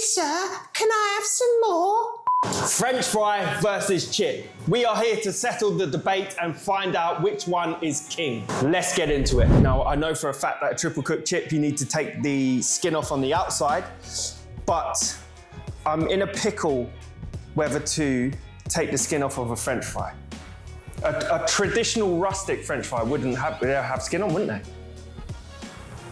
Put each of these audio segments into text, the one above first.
Please, sir, can I have some more? French fry versus chip. We are here to settle the debate and find out which one is king. Let's get into it. Now, I know for a fact that a triple cooked chip, you need to take the skin off on the outside, but I'm in a pickle whether to take the skin off of a French fry. A traditional rustic French fry wouldn't have skin on, wouldn't they?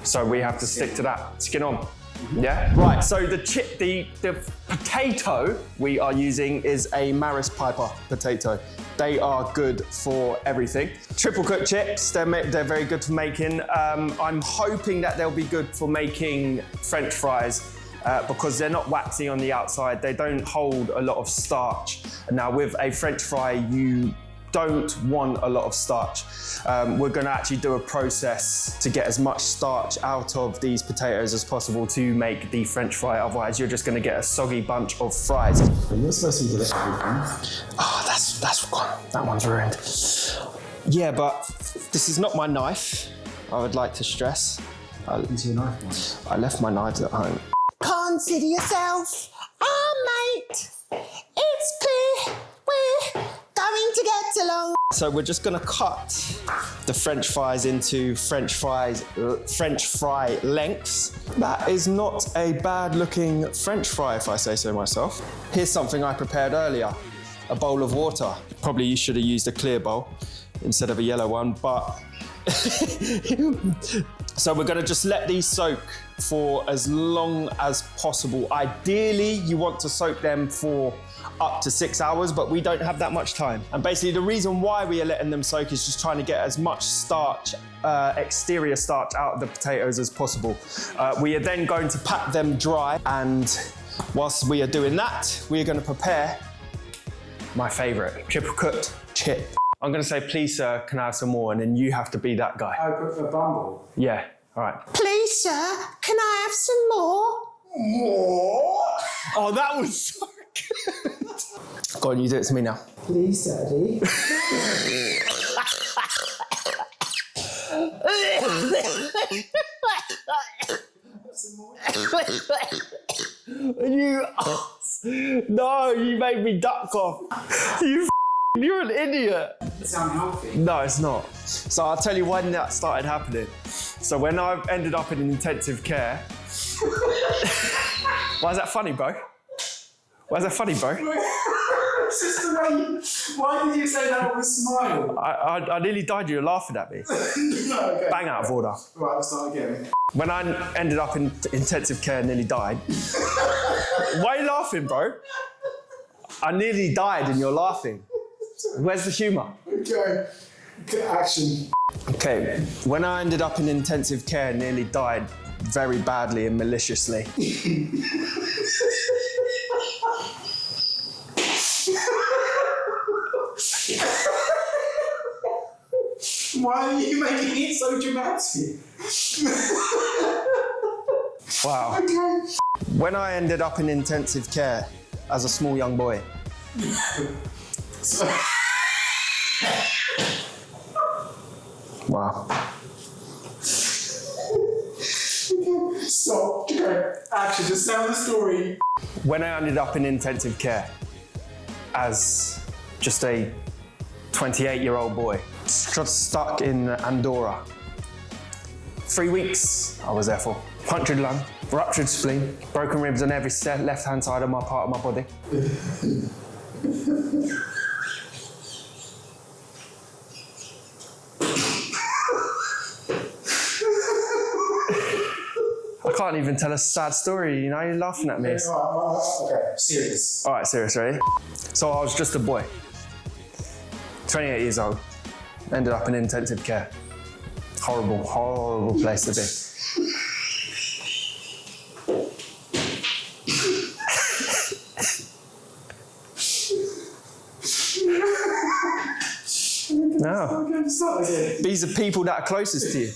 So we have to stick to that, skin on. Yeah? Right, so the potato we are using is a Maris Piper potato. They are good for everything. Triple cooked chips, they're very good for making. I'm hoping that they'll be good for making French fries because they're not waxy on the outside. They don't hold a lot of starch. Now with a French fry, you don't want a lot of starch. We're gonna actually do a process to get as much starch out of these potatoes as possible to make the French fry, otherwise you're just gonna get a soggy bunch of fries. You're supposed to get it everything. Oh, that's gone. That one's ruined. Yeah, but this is not my knife, I would like to stress. Into your knife once. I left my knives at home. Consider yourself our mate. It's clear we're going to get along. So we're just gonna cut the French fries into French fry lengths. That is not a bad looking French fry, if I say so myself. Here's something I prepared earlier, a bowl of water. Probably you should have used a clear bowl instead of a yellow one, but so we're gonna just let these soak for as long as possible. Ideally, you want to soak them for up to 6 hours, but we don't have that much time. And basically the reason why we are letting them soak is just trying to get as much starch, exterior starch out of the potatoes as possible. We are then going to pat them dry, and whilst we are doing that, we are gonna prepare my favorite, triple cooked chip. I'm gonna say, please sir, can I have some more? And then you have to be that guy. I put a bumble. Yeah, all right. Please, sir, can I have some more? More? Oh, that was so good. Go on, you do it to me now. Please, Daddy. You ass. No, you made me duck off. You're an idiot. It's unhealthy. No, it's not. So I'll tell you when that started happening. So when I ended up in intensive care. Why is that funny, bro? Why is that funny, bro? It's just the way you... Why did you say that with a smile? I nearly died. You were laughing at me. No, okay. Bang out of order. Right, let's start again. When I ended up in intensive care and nearly died. Why are you laughing, bro? I nearly died and you're laughing. Where's the humour? Okay. Action. Okay, when I ended up in intensive care and nearly died very badly and maliciously. Why are you making it so dramatic? Wow. Okay. When I ended up in intensive care as a small young boy. Wow. Stop. Okay. Action. Just tell the story. When I ended up in intensive care as just a 28-year-old boy, stuck in Andorra. 3 weeks I was there for. Punctured lung, ruptured spleen, broken ribs on every left-hand side of my part of my body. I can't even tell a sad story, you know, you're laughing at me. Okay, serious. All right, serious, ready? So I was just a boy, 28 years old, ended up in intensive care. Horrible, horrible place to be. No. Okay, start again. These are people that are closest to you.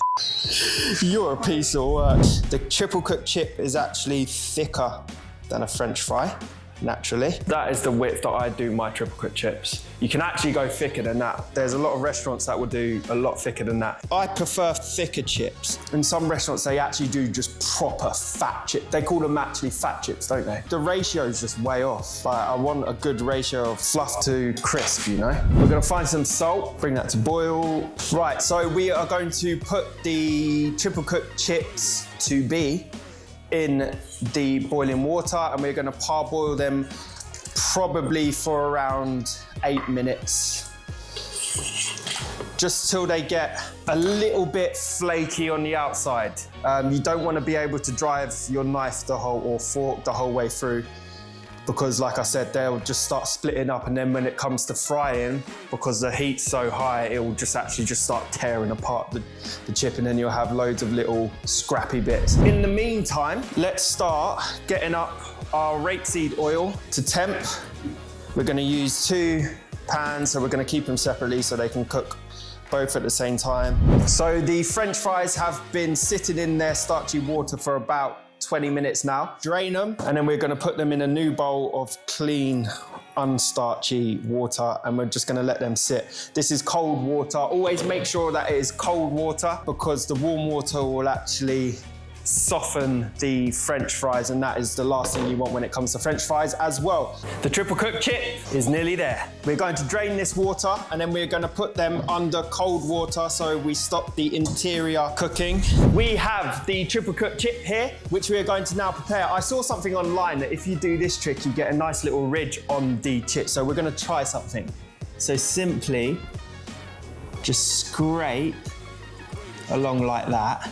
You're a piece of work. The triple cooked chip is actually thicker than a French fry. naturally. That is the width that I do my triple cut chips. You can actually go thicker than that. There's a lot of restaurants that will do a lot thicker than that. I prefer thicker chips. In some restaurants, they actually do just proper fat chips. They call them actually fat chips, don't they? The ratio is just way off. Like, I want a good ratio of fluff to crisp, you know? We're gonna find some salt, bring that to boil. Right, so we are going to put the triple cooked chips to be in the boiling water, and we're gonna parboil them probably for around 8 minutes. Just till they get a little bit flaky on the outside. You don't wanna be able to drive your knife or fork the whole way through, because like I said, they'll just start splitting up, and then when it comes to frying, because the heat's so high, it will just start tearing apart the chip, and then you'll have loads of little scrappy bits. In the meantime, let's start getting up our rapeseed oil to temp. We're gonna use 2 pans, so we're gonna keep them separately so they can cook both at the same time. So the French fries have been sitting in their starchy water for about 20 minutes now. Drain them, and then we're gonna put them in a new bowl of clean, unstarchy water, and we're just gonna let them sit. This is cold water. Always make sure that it is cold water, because the warm water will actually soften the French fries, and that is the last thing you want when it comes to French fries as well. The triple cooked chip is nearly there. We're going to drain this water, and then we're going to put them under cold water so we stop the interior cooking. We have the triple cooked chip here, which we are going to now prepare. I saw something online that if you do this trick, you get a nice little ridge on the chip. So we're going to try something. So simply just scrape along like that,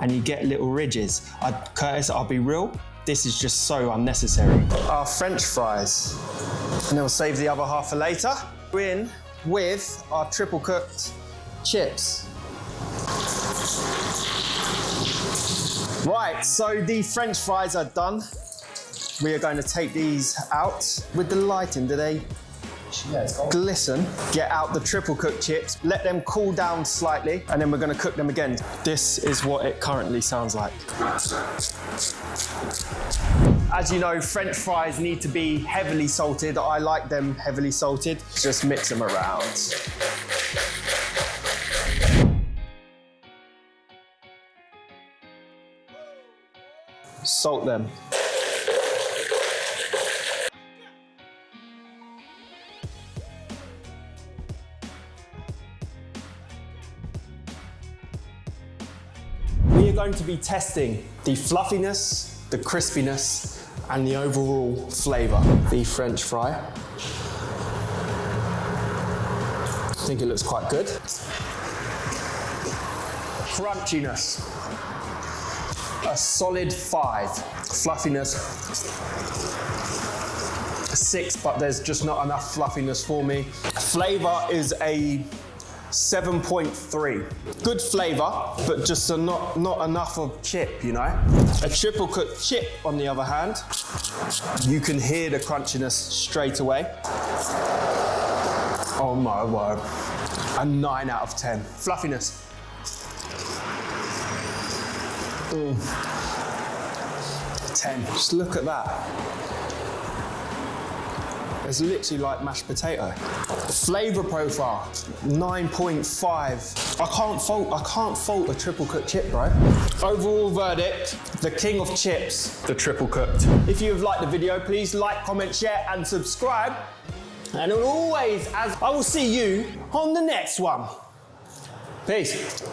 and you get little ridges. Curtis, I'll be real, this is just so unnecessary. Our French fries, and then we'll save the other half for later. We're in with our triple cooked chips. Right, so the French fries are done. We are going to take these out. With the lighting, do they glisten? Get out the triple cooked chips, let them cool down slightly, and then we're going to cook them again. This is what it currently sounds like. As you know, French fries need to be heavily salted. I like them heavily salted. Just mix them around. Salt them. We are going to be testing the fluffiness, the crispiness, and the overall flavour. The French fry. I think it looks quite good. Crunchiness. A solid 5. Fluffiness. 6, but there's just not enough fluffiness for me. Flavour is a 7.3. Good flavour, but just not enough of chip, you know? A triple cooked chip, on the other hand, you can hear the crunchiness straight away. Oh my word. A 9 out of 10. Fluffiness. 10. Just look at that. It's literally like mashed potato. Flavour profile, 9.5. I can't fault a triple cooked chip, bro. Overall verdict, the king of chips, the triple cooked. If you have liked the video, please like, comment, share, and subscribe. And always, I will see you on the next one. Peace.